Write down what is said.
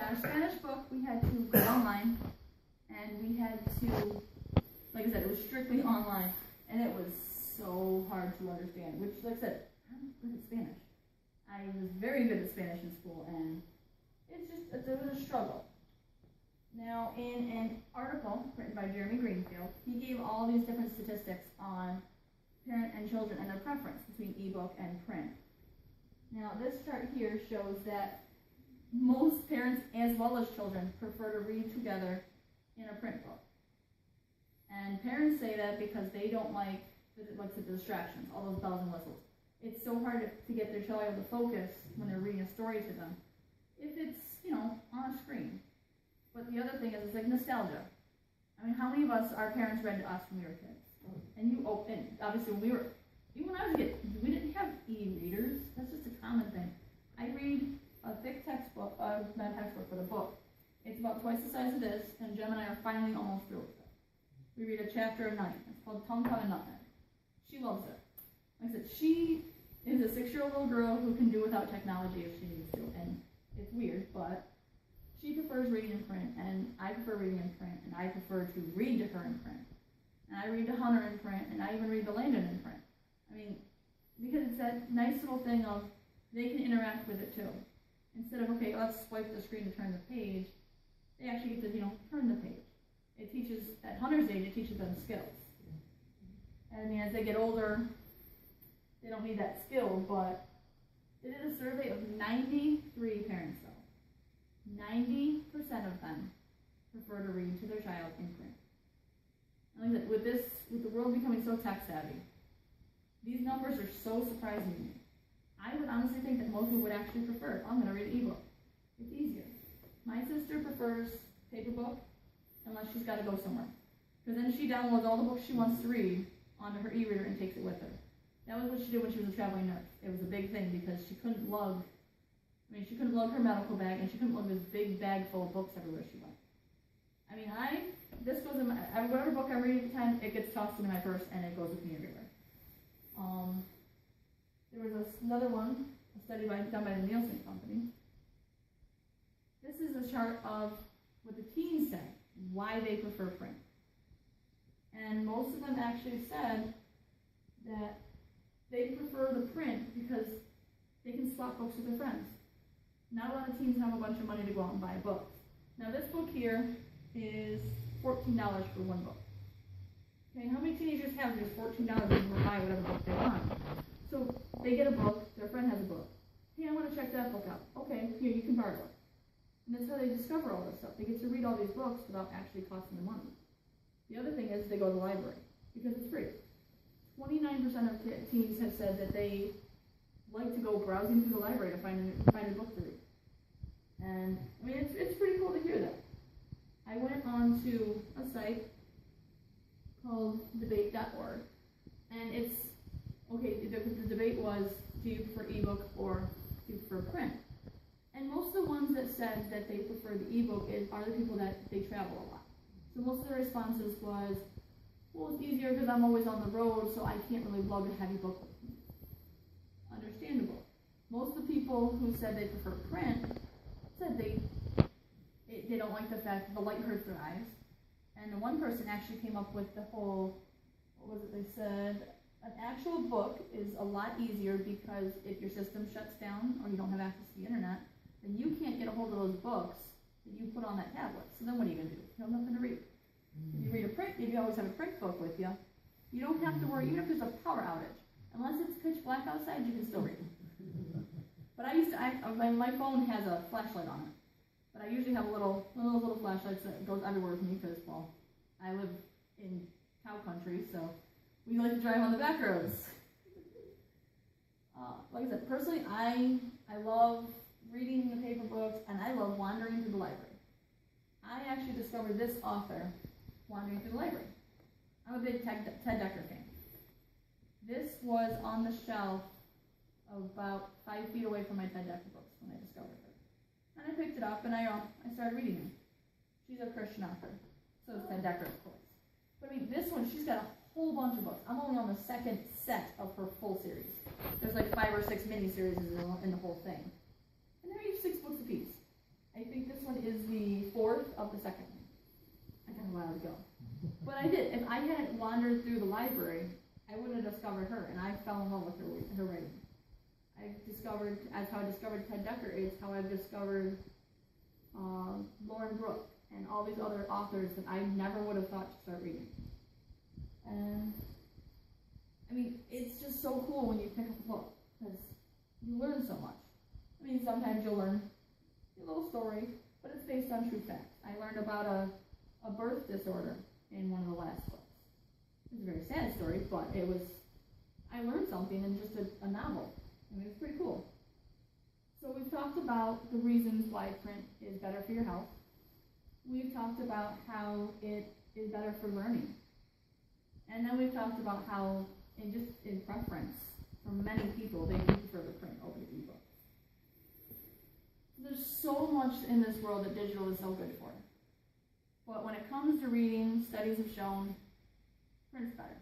our Spanish book, we had to go online, and we had to, like I said, it was strictly online, and it was so hard to understand, which, like I said, I'm good at Spanish. I was very good at Spanish in school, and it was a struggle. Now, in an article written by Jeremy Greenfield, he gave all these different statistics on parent and children and their preference between ebook and print. Now, this chart here shows that most parents, as well as children, prefer to read together in a print book. And parents say that because they don't like the distractions, all those bells and whistles. It's so hard to get their child to focus when they're reading a story to them if it's, on a screen. But the other thing is, it's like nostalgia. I mean, how many of us, our parents read to us when we were kids? And obviously even when I was a kid, we didn't have e-readers. That's just a common thing. I read a thick textbook, not textbook, but a book. It's about twice the size of this, and Jem and I are finally almost through with it. We read a chapter a night. It's called Tongue Cut and Nutmeg. She loves it. Like I said, she is a 6-year-old little girl who can do without technology if she needs to, and it's weird, but she prefers reading in print, and I prefer reading in print, and I prefer to read to her in print. And I read to Hunter in print, and I even read to Landon in print. I mean, because it's that nice little thing of they can interact with it too. Instead of, okay, let's swipe the screen to turn the page, they actually get to, turn the page. It teaches, at Hunter's age, it teaches them skills. And I mean, as they get older, they don't need that skill, but they did a survey of 93 parents, though. 90% of them prefer to read to their child in print. And like I said, with the world becoming so tech-savvy, these numbers are so surprising to me. I would honestly think that most people would actually prefer, I'm going to read an ebook. It's easier. My sister prefers paper book unless she's got to go somewhere. Because then she downloads all the books she wants to read onto her e-reader and takes it with her. That was what she did when she was a traveling nurse. It was a big thing because she couldn't lug her medical bag, and she couldn't lug this big bag full of books everywhere she went. I mean, this goes in whatever book I read at the time, it gets tossed into my purse and it goes with me everywhere. There was another one, a study done by the Nielsen Company. This is a chart of what the teens say, why they prefer print. And most of them actually said that they prefer the print because they can swap books with their friends. Not a lot of teens have a bunch of money to go out and buy books. Now this book here is $14 for one book. Okay, how many teenagers have just $14 and can buy whatever book they want? So they get a book, their friend has a book. Hey, I want to check that book out. Okay, here, you can borrow it. And that's how they discover all this stuff. They get to read all these books without actually costing them money. The other thing is they go to the library because it's free. 29% of teens have said that they like to go browsing through the library to find a book to read. And I mean, it's pretty cool to hear that. I went on to a site called debate.org, and it's, okay, the debate was, do you prefer ebook or do you prefer print? And most of the ones that said that they prefer the ebook are the people that they travel a lot. So most of the responses was, well, it's easier because I'm always on the road, so I can't really lug a heavy book with me. Understandable. Most of the people who said they prefer print said they don't like the fact that the light hurts their eyes. And the one person actually came up with the whole, what was it they said? An actual book is a lot easier because if your system shuts down or you don't have access to the internet, then you can't get a hold of those books that you put on that tablet. So then what are you going to do? You have nothing to read. If you read a print, if you always have a print book with you, you don't have to worry, even if there's a power outage. Unless it's pitch black outside, you can still read. But my phone has a flashlight on it. But I usually have one of those little flashlights that goes everywhere with me because, well, I live in cow country, so we like to drive on the back roads. Like I said, personally, I love reading the paper books, and I love wandering through the library. I actually discovered this author wandering through the library. I'm a big Ted Dekker fan. This was on the shelf about 5 feet away from my Ted Dekker books when I discovered her. And I picked it up and I started reading her. She's a Christian author. So is Ted Dekker, of course. But I mean, this one, she's got a whole bunch of books. I'm only on the second set of her full series. There's like 5 or 6 mini-series in the whole thing. And they're each 6 books apiece. I think this one about the second one. I got a while to go. But I did. If I hadn't wandered through the library, I wouldn't have discovered her, and I fell in love with her writing. That's how I discovered Ted Dekker. It's how I've discovered Lauren Brooke and all these other authors that I never would have thought to start reading. And I mean, it's just so cool when you pick up a book, because you learn so much. I mean, sometimes you'll learn a little story, but it's based on true facts. I learned about a birth disorder in one of the last books. It was a very sad story, but I learned something in just a novel. I mean, it's pretty cool. So we've talked about the reasons why print is better for your health. We've talked about how it is better for learning. And then we've talked about how, in preference, for many people, they do prefer the print over the ebook. There's so much in this world that digital is so good for. But when it comes to reading, studies have shown print's better.